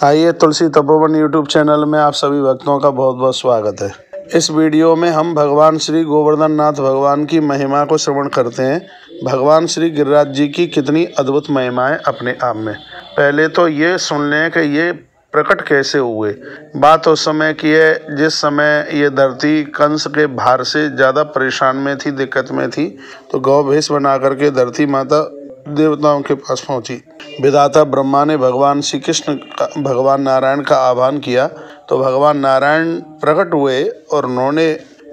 आइए तुलसी Tapovan YouTube channel में आप सभी भक्तों का बहुत बहुत स्वागत है। इस वीडियो में हम भगवान श्री गोवर्धन नाथ भगवान की महिमा को श्रवण करते हैं। भगवान श्री गिरिराज जी की कितनी अद्भुत महिमाएं अपने आप में। पहले तो ये सुन लें कि ये प्रकट कैसे हुए। बात उस समय की है जिस समय ये धरती कंस के भार से ज़्यादा परेशान में थी, दिक्कत में थी। तो गौ भेष बना करके धरती माता देवताओं के पास पहुंची। विधाता ब्रह्मा ने भगवान श्री कृष्ण भगवान नारायण का आह्वान किया तो भगवान नारायण प्रकट हुए और उन्होंने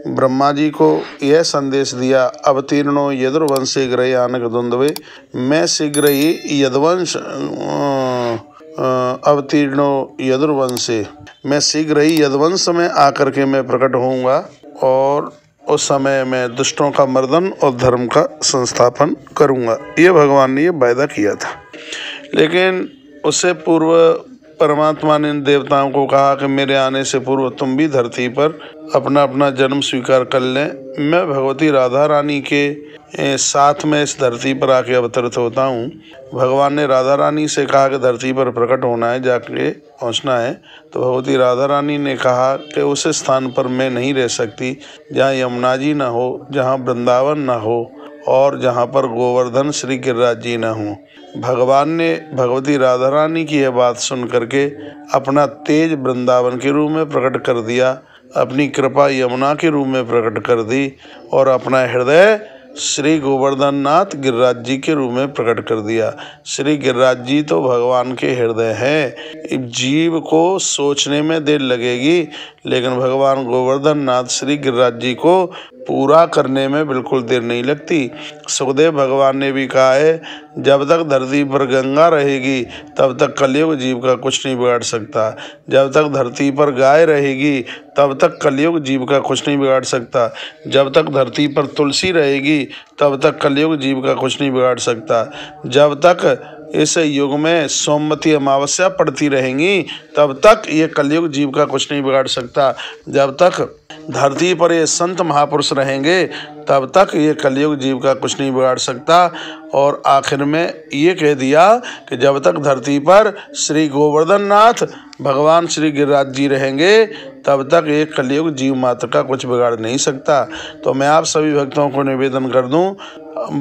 ब्रह्मा जी को यह संदेश दिया, अवतीर्णो यदुर्वंशे ग्रयानक द्वंद्वे, मैं शीघ्र ही यदुवंश अवतीर्णो यदुर्वंशे, मैं शीघ्र ही यदुवंश में आकर के मैं प्रकट होऊंगा और उस समय मैं दुष्टों का मर्दन और धर्म का संस्थापन करूंगा। ये भगवान ने ये वायदा किया था। लेकिन उससे पूर्व परमात्मा ने देवताओं को कहा कि मेरे आने से पूर्व तुम भी धरती पर अपना अपना जन्म स्वीकार कर लें। मैं भगवती राधा रानी के साथ में इस धरती पर आके अवतरित होता हूँ। भगवान ने राधा रानी से कहा कि धरती पर प्रकट होना है, जाके पहुँचना है। तो भगवती राधा रानी ने कहा कि उस स्थान पर मैं नहीं रह सकती जहाँ यमुना जी न हो, जहाँ वृंदावन न हो और जहाँ पर गोवर्धन श्री गिरिराज जी न हों। भगवान ने भगवती राधा रानी की यह बात सुन करके अपना तेज वृंदावन के रूप में प्रकट कर दिया, अपनी कृपा यमुना के रूप में प्रकट कर दी और अपना हृदय श्री गोवर्धन नाथ गिरिराज जी के रूप में प्रकट कर दिया। श्री गिरिराज जी तो भगवान के हृदय हैं। जीव को सोचने में देर लगेगी, लेकिन भगवान गोवर्धन नाथ श्री गिरिराज जी को पूरा करने में बिल्कुल देर नहीं लगती। सुखदेव भगवान ने भी कहा है, जब तक धरती पर गंगा रहेगी तब तक कलयुग जीव का कुछ नहीं बिगाड़ सकता। जब तक धरती पर गाय रहेगी तब तक कलयुग जीव का कुछ नहीं बिगाड़ सकता। जब तक धरती पर तुलसी रहेगी तब तक कलयुग जीव का कुछ नहीं बिगाड़ सकता। जब तक इस युग में सोमवती अमावस्या पड़ती रहेंगी तब तक ये कलयुग जीव का कुछ नहीं बिगाड़ सकता। जब तक धरती पर ये संत महापुरुष रहेंगे तब तक ये कलयुग जीव का कुछ नहीं बिगाड़ सकता। और आखिर में ये कह दिया कि जब तक धरती पर श्री गोवर्धन नाथ भगवान श्री गिरिराज जी रहेंगे तब तक एक कलयुग जीव मात्र का कुछ बिगाड़ नहीं सकता। तो मैं आप सभी भक्तों को निवेदन कर दूं,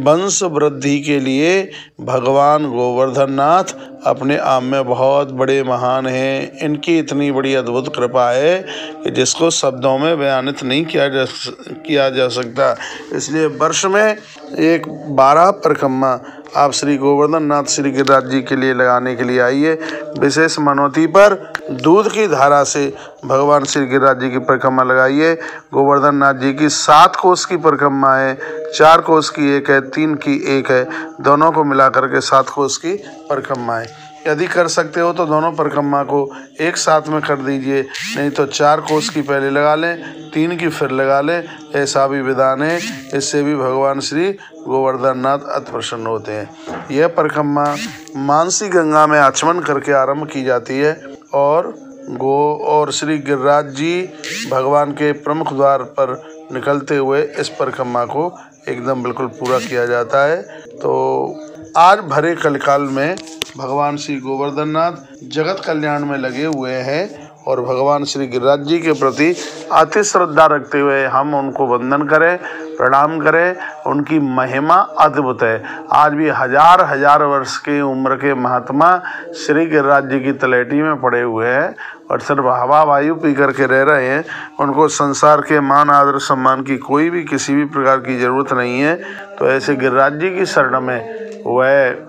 वंश वृद्धि के लिए भगवान गोवर्धन नाथ अपने आप में बहुत बड़े महान हैं। इनकी इतनी बड़ी अद्भुत कृपा है कि जिसको शब्दों में बयानित नहीं किया जा सकता। इसलिए वर्ष में एक 12 परिक्रमा आप श्री गोवर्धन नाथ श्री गिरिराज जी के लिए लगाने के लिए आइए। विशेष मनौती पर दूध की धारा से भगवान श्री गिरिराज जी की परिक्रमा लगाइए। गोवर्धन नाथ जी की 7 कोस की परिक्रमा है, 4 कोस की एक है, 3 की एक है, दोनों को मिलाकर के 7 कोस की परिक्रमा है। यदि कर सकते हो तो दोनों परिक्रमा को एक साथ में कर दीजिए, नहीं तो 4 कोस की पहले लगा लें, 3 की फिर लगा लें। ऐसा भी विधान है, इससे भी भगवान श्री गोवर्धन नाथ अति प्रसन्न होते हैं। यह परिक्रमा मानसी गंगा में आचमन करके आरंभ की जाती है और श्री गिरिराज जी भगवान के प्रमुख द्वार पर निकलते हुए इस परिक्रमा को एकदम बिल्कुल पूरा किया जाता है। तो आज भरे कलिकाल में भगवान श्री गोवर्धन नाथ जगत कल्याण में लगे हुए हैं और भगवान श्री गिरिराज जी के प्रति अति श्रद्धा रखते हुए हम उनको वंदन करें, प्रणाम करें। उनकी महिमा अद्भुत है। आज भी हजार वर्ष की उम्र के महात्मा श्री गिरिराज जी की तलहटी में पड़े हुए हैं और सिर्फ हवा वायु पी करके रह रहे हैं। उनको संसार के मान आदर सम्मान की कोई भी किसी भी प्रकार की ज़रूरत नहीं है। तो ऐसे गिरिराज जी की शरण में वह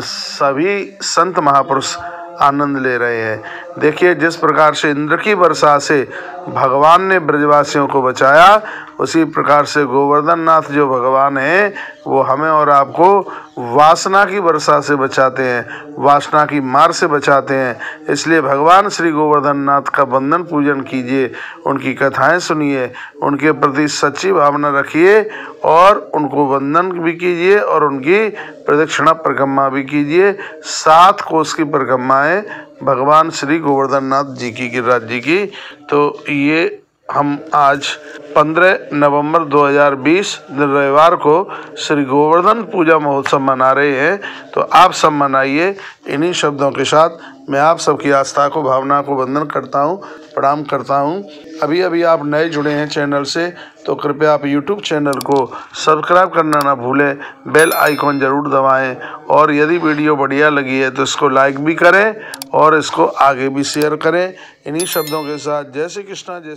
सभी संत महापुरुष आनंद ले रहे हैं। देखिए, जिस प्रकार से इंद्र की वर्षा से भगवान ने ब्रजवासियों को बचाया, उसी प्रकार से गोवर्धन नाथ जो भगवान हैं वो हमें और आपको वासना की वर्षा से बचाते हैं, वासना की मार से बचाते हैं। इसलिए भगवान श्री गोवर्धन नाथ का वंदन पूजन कीजिए, उनकी कथाएं सुनिए, उनके प्रति सच्ची भावना रखिए और उनको वंदन भी कीजिए और उनकी प्रदक्षिणा परिक्रमा भी कीजिए। 7 कोस की परिक्रमा है भगवान श्री गोवर्धन नाथ जी की, गिरिराज जी की। तो ये हम आज 15 नवंबर 2020 दिन रविवार को श्री गोवर्धन पूजा महोत्सव मना रहे हैं। तो आप सब मनाइए। इन्हीं शब्दों के साथ मैं आप सबकी आस्था को, भावना को वंदन करता हूँ, प्रणाम करता हूँ। अभी अभी आप नए जुड़े हैं चैनल से तो कृपया आप YouTube चैनल को सब्सक्राइब करना ना भूलें, बेल आइकॉन ज़रूर दबाएं और यदि वीडियो बढ़िया लगी है तो इसको लाइक भी करें और इसको आगे भी शेयर करें। इन्हीं शब्दों के साथ जय श्री कृष्णा। जय